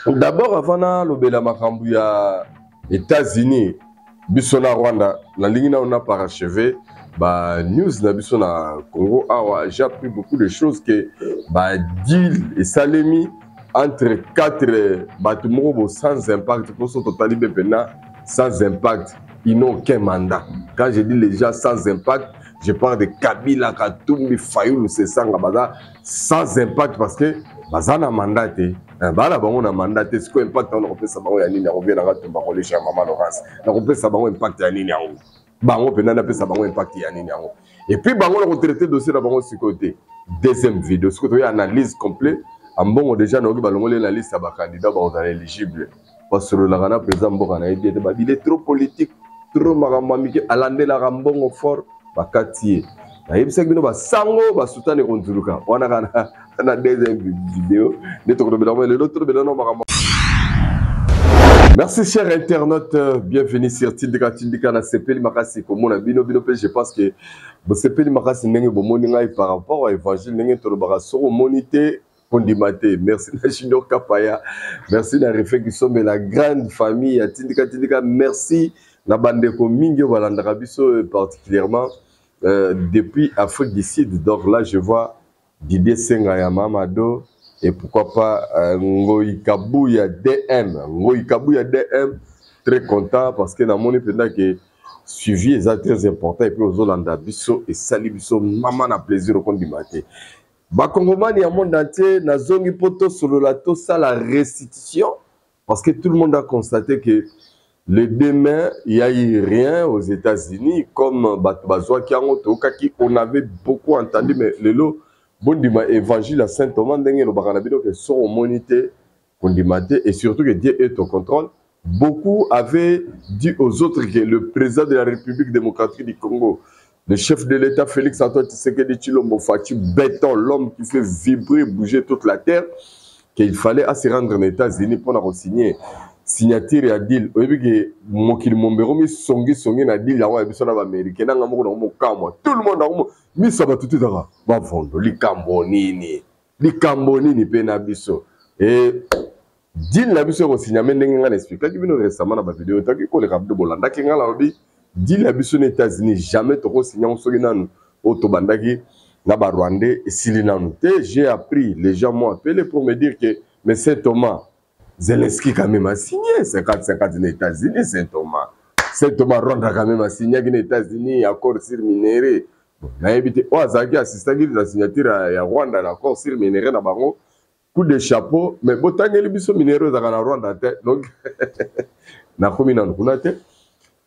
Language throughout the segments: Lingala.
D'abord, avant na lobela makambu ya États-Unis, biso na Rwanda, la ligne on a parachevé, bah news na biso na Congo, j'ai appris beaucoup de choses que bah deal et salemi entre quatre batumoro sans impact pour ce total sans impact, ils n'ont aucun mandat. Quand je dis les gens sans impact, je parle de Kabila, Katumbi, Fayoulou, c'est ça, sans impact parce que bazana mandat bala bango na mandat ce ko impact on kopesa bango ya nini revient na gatumba ko lesha mama Laurence na kopesa bango impact ya nini yango bango pena na pesa bango impact ya nini yango et puis bango na ko traiter dossier na bango ce côté deuxième vidéo ce côté analyse complet en bon déjà na oki balongole la liste ba candidat ba éligible parce que le lagana président mboka na yedi ba il est trop politique trop makamamike alande la rambongo fort bakati na yebisa bino ba sango ba soutane konzuluka wana kana na deuxième vidéo. Merci chers internautes, bienvenue sur Tindika Tindika na Sepeli Makasi komona bino bino pe je pense que Sepeli Makasi ndenge bomoni ngai par rapport à évangile ndenge tolobaka soko monité kondimate. Merci na Chido Kapaya, merci na Refé qui sommes la grande famille à Tindika Tindika, merci na bandeko mingi balandaka biso particulièrement depuis Afrique du Sud. Donc là je vois Didier Senga ya Mamado et pourquoi pas Ngoyi Kabouya DM. Ngoyi Kabouya DM, très content parce que dans mon épenda que suivi est très important et puis aux Hollandais biso et sali biso maman na plaisir au compte du matin. Bakongomani ya monde entier na zongi poto solo la to ça la restitution parce que tout le monde a constaté que le demain il y a eu rien aux États-Unis comme Batbazoa qui on avait beaucoup entendu mais le lot Bondima évangile à Saint Thomas ndenge lo bakanabido que sont monité kondimate et surtout que Dieu est au contrôle. Beaucoup avaient dit aux autres que le président de la République démocratique du Congo, le chef de l'État Félix Antoine Tshisekedi Tshilombo Fatou, béton, l'homme qui fait vibrer, bouger toute la terre, qu'il fallait se rendre aux États-Unis pour signer signature ya deal. Oyebi que mokili mombero mi songi na deal yango ya biso na ba américain na ngamoko na mokamwa tout le monde na mi saba tutu daka ba vondo likambo nini pe na biso et deal na biso ko signa ndenge ngana expliquer ki bino récemment na ba vidéo taki ko le kabdo bolanda ki ngala obi deal na biso na États-Unis jamais to ko signa on soki nanu auto bandaki na ba Rwandais et sili nanu te. J'ai appris, les gens m'ont appelé pour me dire que mais c'est Thomas Zelensky quand même a signé 50-50 aux États-Unis, Saint-Thomas. Saint-Thomas Rwanda quand même a signé aux États-Unis, accord sur minéré. On a évité, Zaki assisté à la signature à Rwanda, l'accord sur minéré, coup de chapeau, mais autant que les bisous minéraux dans la Rwanda, donc,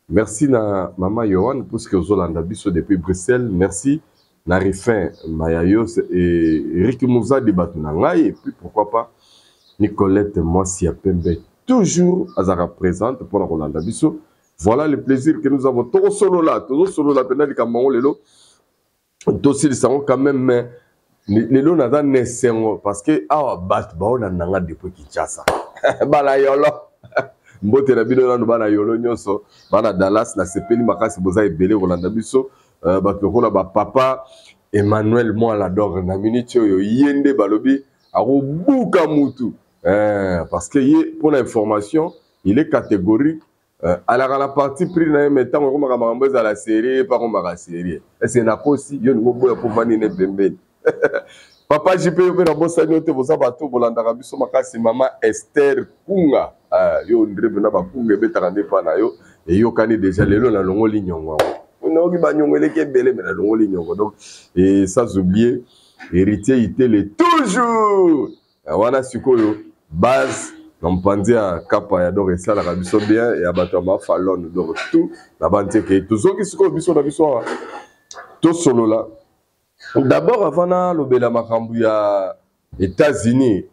merci na maman Yohan pour ce que vous avez bisous depuis Bruxelles, merci. Narifin Mayayos et Rick Moussa débattu et puis pourquoi pas Nicolette Moissia Pembe, toujours Azara présente pour la Rolanda Bissot. Voilà le plaisir que nous avons. Tout solo là, pendant les Cameroun, les lots. Dossier, ils sont quand même. Les lots n'ont pas parce que, bat, on a nanga depuis Kinshasa. Bala yolo. Mbote na bino na bana yolo nyonso. Bana Dallas, na Sepeli Makasi, Boza et Belé, Rolanda Bissot. Batokona, papa, Emmanuel, moi, l'adore. Na minute, yende balobi, aro buka mutu. Parce que pour l'information, il est catégorique. Alors à la partie pris dans un temps, on va à la série, pas on va à la série. Et c'est un aussi, il y a une bonne pour venir ne Papa, j'ai payé la bosse à nous, vous avez tout pour l'Andarabi, son makasi, maman Esther Kunga. Yo, on dirait que vous avez betarandé par là, yo, et yo, kani déjà, les lots, la longue ligne, on a oublié, bagnon, les qui est belle, mais la longue ligne, donc, et sans oublier, héritier, il est toujours. Voilà, ce que base, on pense à Kapa, donc ça, la rabisso bien, et à Batama, Fallon, donc tout, la bande qui tout ce qui se trouve, biso, la bisso, tout solo là. D'abord, avant na lobela makambu ya États-Unis,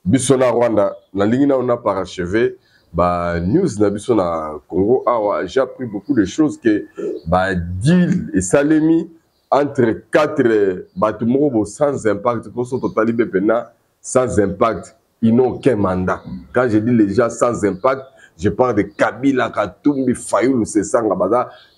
biso na Rwanda, la ligne on a parachevé, bah news na biso na Congo, j'ai appris beaucoup de choses que bah deal et salemi entre quatre batumoro sans impact pour ce total pena sans impact, ils n'ont aucun mandat. Quand je dis les gens sans impact, je parle de Kabila, Katumbi, Fayoulou, c'est ça,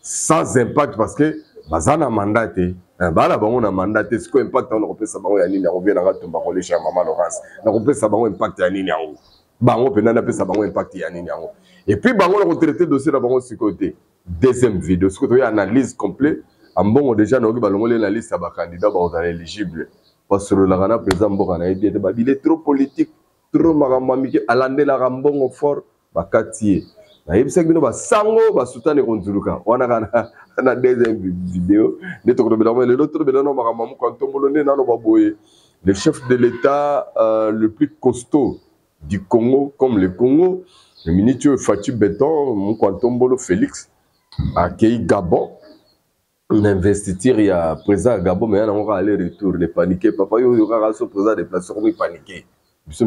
sans impact parce que bazana mandaté. Bala bango na mandaté, ce qu'on impact on repère ça bango ya nini, on revient na gatumba ko lesha mama Laurence. On repère ça bango impact ya nini yango. bango penana pe ça bango impact ya nini yango. Et puis bango na traiter dossier na bango côté. Deuxième vidéo, ce que tu analyse complet en bon déjà na balongole la liste ya ba candidats ba éligible parce que le lagana président Mboka na yebi il est trop politique, trop maramamike alande la rambongo fort bakati. Na yebi ça bino ba sango ba soutane konzuluka. Wana kana na deuxième vidéo, ne to ko belamo le l'autre belano maramamu quand tombolone na no baboye. Le chef de l'État le plus costaud du Congo, comme le Congo, le ministre Fatou Béton, mon Kwantombolo Félix, a accueilli Gabon. L'investiture, il y a président Gabon, mais on va aller-retour, les paniquer. Papa, il y aura ce président de place, on va paniquer. Je suis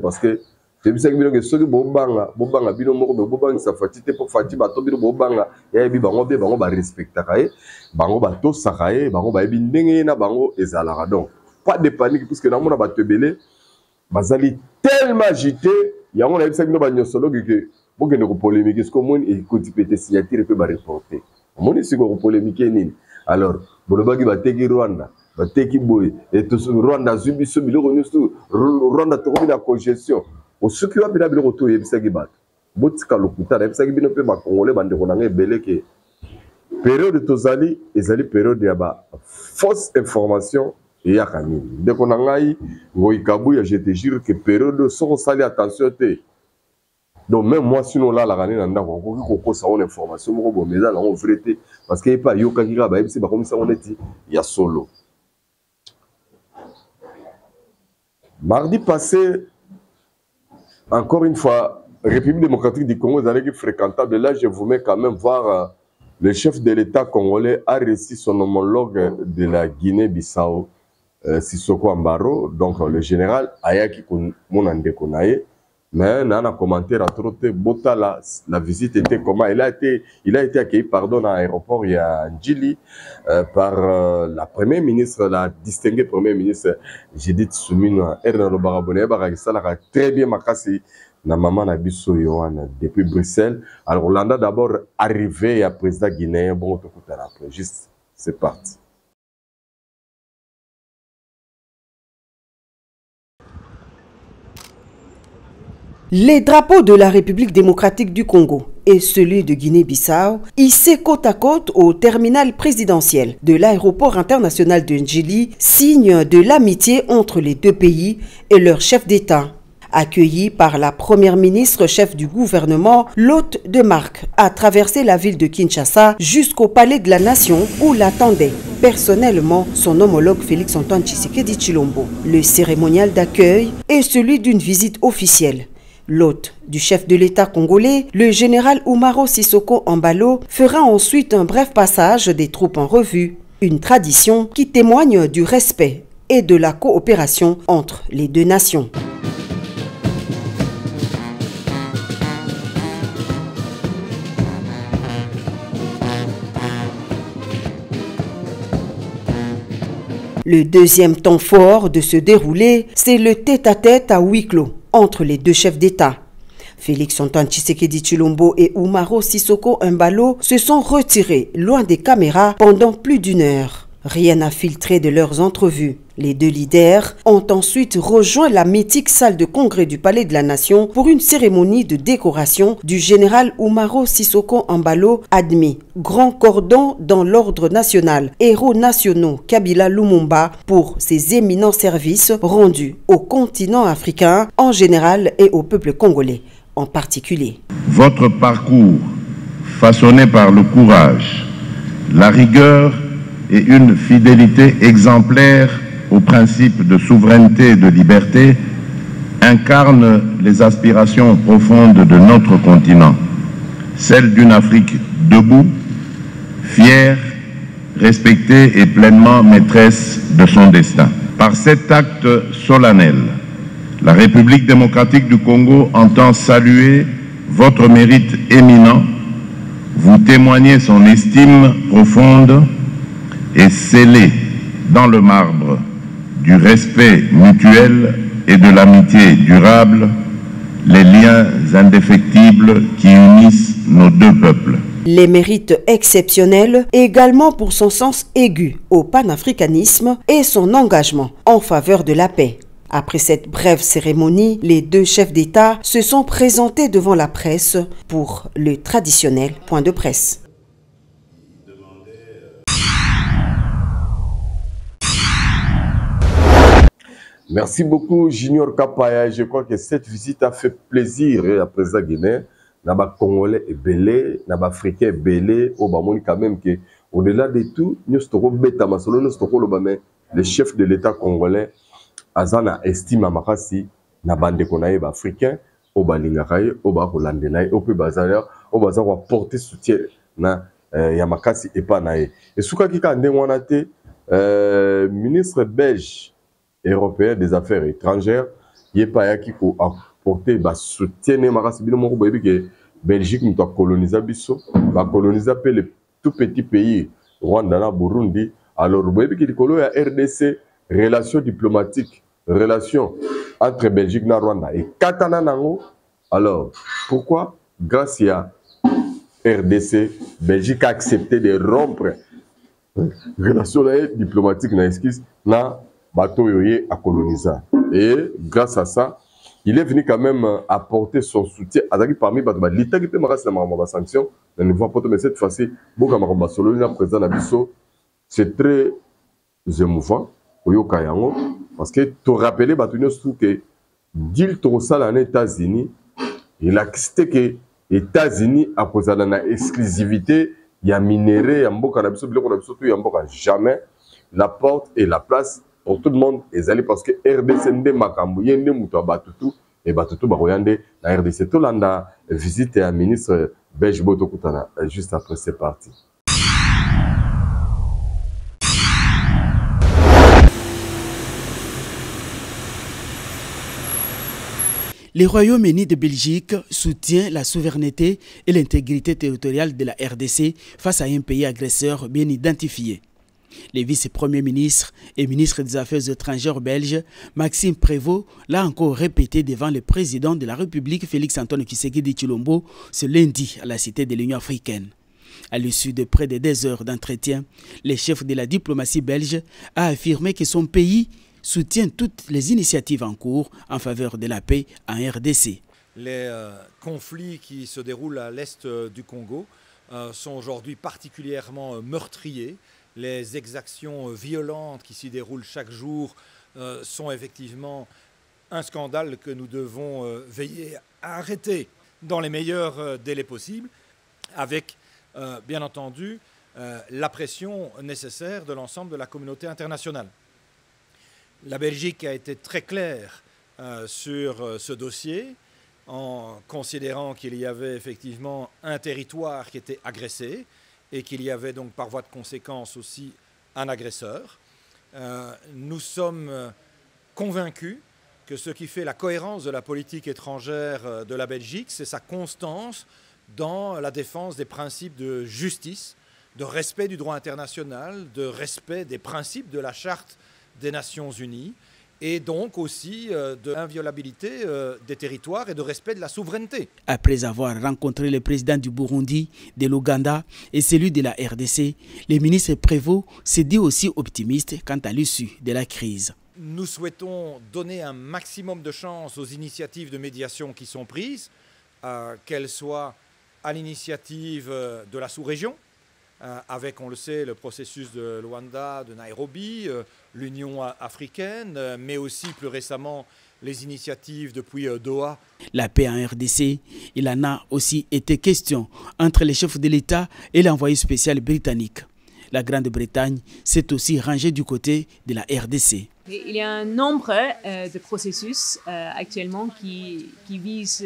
parce que c'est bien que ceux qui bobanga, bino moko bobanga sa fatite pour Fatou bato bino bobanga, ya bi bango ba respecta kae, bango bato sakae, bango ba bi ndenge na bango ezalara donc. Pas de panique puisque dans mon abattu belé bazali tellement agité il y a on a vu ça que nous ba nyosolo que pour que nous polémique ce que mon et côté pété signature peut ba reporter mon est sur polémique nini alors boloba ki bateki Rwanda bateki boy et tout Rwanda zubi so biloko nyusu Rwanda to na congestion au ce qui va bien biloko to yebisa ki bat botika lokuta yebisa ki bino pe ba congolais bande ko na ngebele ke période tozali ezali période ya ba fausse information. Et ya kanini dès qu'on a eu Ngoïkabu, je te jure que période sans salir attention te donc même moi sinon là la kanini nanda ko ça on information moko bo mais là on vérité parce que pas yoka kira ba c'est pas comme ça on est il y a solo mardi passé encore une fois République démocratique du Congo vous allez fréquentable là je vous mets quand même voir le chef de l'État congolais a reçu son homologue de la Guinée-Bissau Sissoko Ambaro, donc le général Ayaki Monande Konaye, mais on a commenté à trop Bota la visite était comment il a été accueilli pardon à l'aéroport il y a Njili par la première ministre, la distinguée première ministre Judith Suminwa Erna Lobarabone Barakisala très bien makasi na maman na biso Yohana depuis Bruxelles. Alors on a d'abord arrivé à président guinéen bon tout après juste c'est parti. Les drapeaux de la République démocratique du Congo et celui de Guinée-Bissau, hissés côte à côte au terminal présidentiel de l'aéroport international de Njili, signe de l'amitié entre les deux pays et leurs chefs d'État. Accueilli par la première ministre chef du gouvernement, l'hôte de marque a traversé la ville de Kinshasa jusqu'au palais de la Nation où l'attendait personnellement son homologue Félix-Antoine Tshisekedi Tshilombo. Le cérémonial d'accueil est celui d'une visite officielle. L'hôte du chef de l'État congolais, le général Oumaro Sissoko Embalo, fera ensuite un bref passage des troupes en revue, une tradition qui témoigne du respect et de la coopération entre les deux nations. Le deuxième temps fort de se dérouler, c'est le tête-à-tête à huis clos entre les deux chefs d'État. Félix-Antoine Tshisekedi Tshilombo et Oumaro Sissoko Embalo se sont retirés loin des caméras pendant plus d'une heure. Rien n'a filtré de leurs entrevues. Les deux leaders ont ensuite rejoint la mythique salle de congrès du Palais de la Nation pour une cérémonie de décoration du général Oumaro Sissoko Embalo, admis grand cordon dans l'ordre national, héros nationaux Kabila Lumumba pour ses éminents services rendus au continent africain en général et au peuple congolais en particulier. Votre parcours, façonné par le courage, la rigueur et une fidélité exemplaire aux principes de souveraineté et de liberté, incarne les aspirations profondes de notre continent, celle d'une Afrique debout, fière, respectée et pleinement maîtresse de son destin. Par cet acte solennel, la République démocratique du Congo entend saluer votre mérite éminent, vous témoigner son estime profonde et sceller dans le marbre du respect mutuel et de l'amitié durable les liens indéfectibles qui unissent nos deux peuples. Les mérites exceptionnels également pour son sens aigu au panafricanisme et son engagement en faveur de la paix. Après cette brève cérémonie, les deux chefs d'État se sont présentés devant la presse pour le traditionnel point de presse. Merci beaucoup, Junior Kapaya. Je crois que cette visite a fait plaisir à président Guinée. Naba Congolais est belé, Naba Africain est belé. Au Bamoni quand même que au-delà de tout, nous sommes bêta masolo, nous sommes le chef de l'État congolais. Azana estime à Makasi, Naba Ndekonaï africain, au Balingaraï, au Barolandelaï, au Pébazaï, au Bazar porter soutien na Yamakasi et pas naï. Et ce qui a été ministre belge européen des affaires étrangères, il n'y a pas qui pour apporter soutien que Belgique nous a colonisé biso, va coloniser les tout petits pays Rwanda, Burundi. Alors vous voyez qu'il y a RDC, relations diplomatiques, relations entre Belgique et Rwanda et Katana Nango. Alors pourquoi grâce à RDC, Belgique a accepté de rompre relations diplomatiques na bateau à coloniser. Et grâce à ça, il est venu quand même apporter son soutien à parmi l'État qui peut marquer la sanction. Mais cette fois-ci, c'est très émouvant parce que tu rappelles que deal aux États-Unis, il a accepté que les États-Unis a posé la exclusivité, il y a minéré, il y a jamais la porte et la place pour tout le monde est allé parce que RDC ndé makambu yende muto batutu et batutu baroyande la RDC to landa visite à ministre belge Boto Kutana juste après c'est parti. Le Royaume-Uni de Belgique soutient la souveraineté et l'intégrité territoriale de la RDC face à un pays agresseur bien identifié. Le vice-premier ministre et ministre des Affaires étrangères belge, Maxime Prévost, l'a encore répété devant le président de la République, Félix-Antoine Tshisekedi Tshilombo, ce lundi à la Cité de l'Union africaine. À l'issue de près de 2 heures d'entretien, le chef de la diplomatie belge a affirmé que son pays soutient toutes les initiatives en cours en faveur de la paix en RDC. Les conflits qui se déroulent à l'est du Congo sont aujourd'hui particulièrement meurtriers. Les exactions violentes qui s'y déroulent chaque jour sont effectivement un scandale que nous devons veiller à arrêter dans les meilleurs délais possibles, avec bien entendu la pression nécessaire de l'ensemble de la communauté internationale. La Belgique a été très claire sur ce dossier en considérant qu'il y avait effectivement un territoire qui était agressé et qu'il y avait donc par voie de conséquence aussi un agresseur. Nous sommes convaincus que ce qui fait la cohérence de la politique étrangère de la Belgique, c'est sa constance dans la défense des principes de justice, de respect du droit international, de respect des principes de la Charte des Nations Unies et donc aussi de l'inviolabilité des territoires et de respect de la souveraineté. Après avoir rencontré le président du Burundi, de l'Ouganda et celui de la RDC, le ministre Prévost s'est dit aussi optimiste quant à l'issue de la crise. Nous souhaitons donner un maximum de chance aux initiatives de médiation qui sont prises, qu'elles soient à l'initiative de la sous-région, avec, on le sait, le processus de Luanda, de Nairobi, l'Union africaine, mais aussi plus récemment les initiatives depuis Doha. La paix en RDC, il en a aussi été question entre les chefs de l'État et l'envoyé spécial britannique. La Grande-Bretagne s'est aussi rangée du côté de la RDC. Il y a un nombre de processus actuellement qui visent,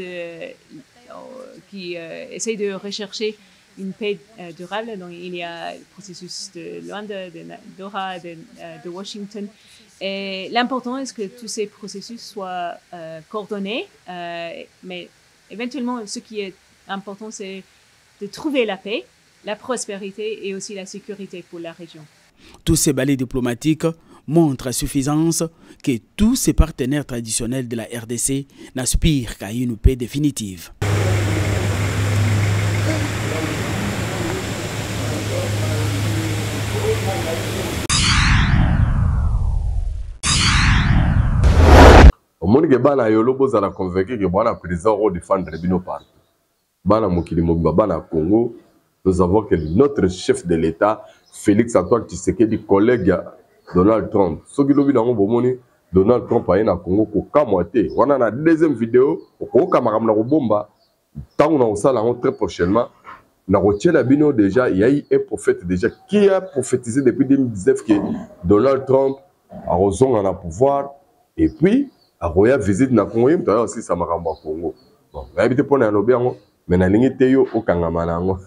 qui essayent de rechercher une paix durable. Donc, il y a le processus de Luanda, de Doha, de Washington. Et l'important est que tous ces processus soient coordonnés. Mais éventuellement, ce qui est important, c'est de trouver la paix, la prospérité et aussi la sécurité pour la région. Tous ces balais diplomatiques montrent à suffisance que tous ces partenaires traditionnels de la RDC n'aspirent qu'à une paix définitive. Monique bana yolo boza la convaincu que bana président au défendre bino partout. Bana mokili mobimba bana Congo, nous avons que notre chef de l'État, Félix Antoine Tshisekedi, collègue Donald Trump. Ce qui lobi nango bomoni Donald Trump a na Congo ko kamwate. Wana na deuxième vidéo, ko kamaram na bomba. Tant on a ça là très prochainement. Na rotiela bino déjà, il y a eu un prophète déjà qui a prophétisé depuis 2019 que Donald Trump a raison en a pouvoir et puis a roya visite na Congo, il aussi ça maramba Congo. Bon, habité pour na lobiango, mais na lingi teyo au kangama nango.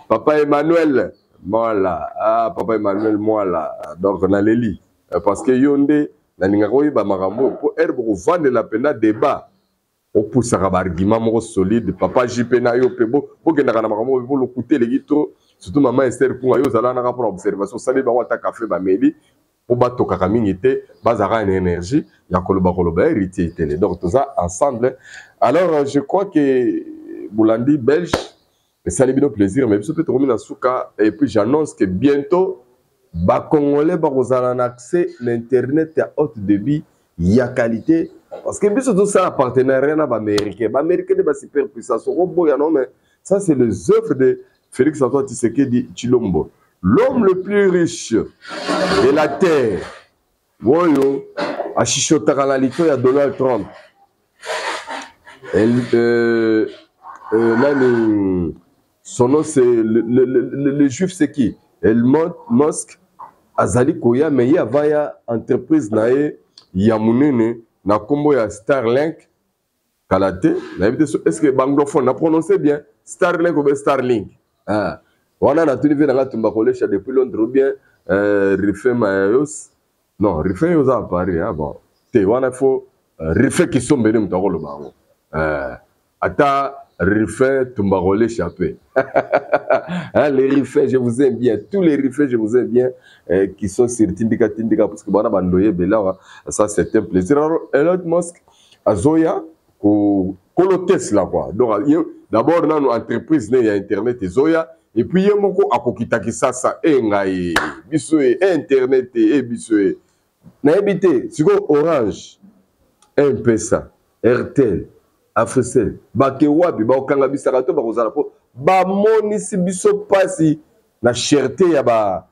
Papa Emmanuel, moi là, ah papa Emmanuel moi là, donc na leli parce que yonde na linga koyi ba marambo pour herbe vendre la pena débat. On pousse un argument solide. Papa JP na yo pebo. Pour que na marambo pour le coûter les guitros. Surtout maman Esther pour yo zala na rapport observation. Sali ba wata café ba meli. Pour bato kakamingité. Bazara une énergie. Ya koloba héritier télé. Donc tout ça ensemble. Alors je crois que Boulandi belge. Ça lui fait plaisir. Mais je peux te remettre en souka. Et puis j'annonce que bientôt ba Congolais ba rozala un accès l'internet à haute débit. Il y a qualité. Parce que tout ça a partenariat avec les Américains. Les Américains sont super puissants. Ça, c'est les œuvres de Félix Antoine Tshisekedi Tshilombo. L'homme le plus riche de la terre. Woyo, a chichotaka la lito ya Donald Trump. Son nom, c'est le juif, c'est qui? Elon Musk. Azali Koya, mais il y a une entreprise nae Yamunene. Na combo ya Starlink Kalate, est-ce que Banglophone a prononcé bien Starlink ou Starlink? Ah, on a tout niveau dans la Tumbakolesha depuis Londres ou bien Rife Mayos. Non, Rife Mayos à Paris. Ah bon, te on a faut Rife qui sont bénis dans le baron. Ata Rife Tumbakolesha pe. Les Rife, je vous aime bien. Tous les Rife, je vous aime bien. Qui sont sur Tindika parce que bana bandoye bela ça c'est un plaisir. Alors Elon Musk azoya ko Tesla quoi. Donc d'abord dans nos entreprises il y a internet et zoya et puis yemoko akokita kisasa ngai biso internet et biso na habité siko Orange M-Pesa RTL Africell bakewabi ba okanga bisaka to ba kozala po ba monisi biso pasi na cherté ya ba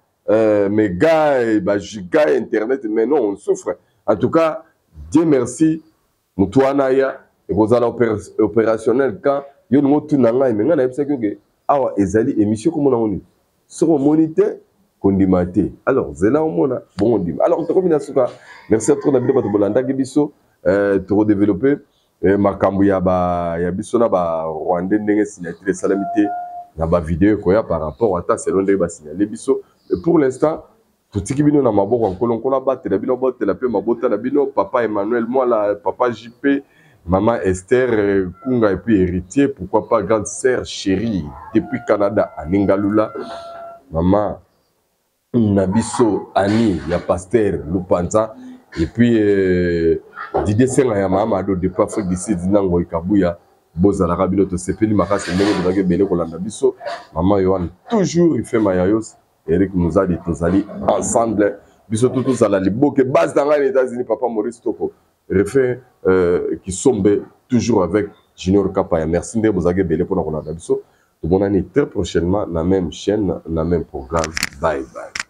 méga et giga internet, mais non, on souffre. En tout cas, Dieu merci, Moutouanaya, et vous allez opérationnel quand il y a un autre nanga, mais on a dit awa ezali émission comme on a dit. Sur le moniteur, condimate. Alors, c'est là où on a bon dim. Alors, tu reviens à ce cas. Merci à toi d'avoir développé Bolanda Gibiso, tu redévelopper. Makambu ya biso na ba Rwandais ndenge signature salamité na ba vidéo koya par rapport à ta selon ndenge ba signaler biso. Et pour l'instant, tout ce qui vient dans ma boîte, on a battu la bino botte la paix, ma botte la bino, papa Emmanuel, moi là, papa JP, maman Esther, Kunga et puis héritier, pourquoi pas grande sœur chérie depuis Canada à Ningalula, maman Nabiso Annie, ya pasteur Lupanza, et puis Didier Senga ya maman Ado depuis Afrique d'ici Dinango Ikabuya. Boza la rabino to sepeli makasi ndenge bozake bele kolanda biso maman Yohan toujours il fait mayayos. Eric nous a dit tous allés ensemble. Biso tous à la liboke base dans les États-Unis papa Maurice Toko refait qui sombe toujours avec Junior Kapaya. Merci de vous belle pour nous biso. Bonne année très prochainement la même chaîne, la même programme. Bye bye.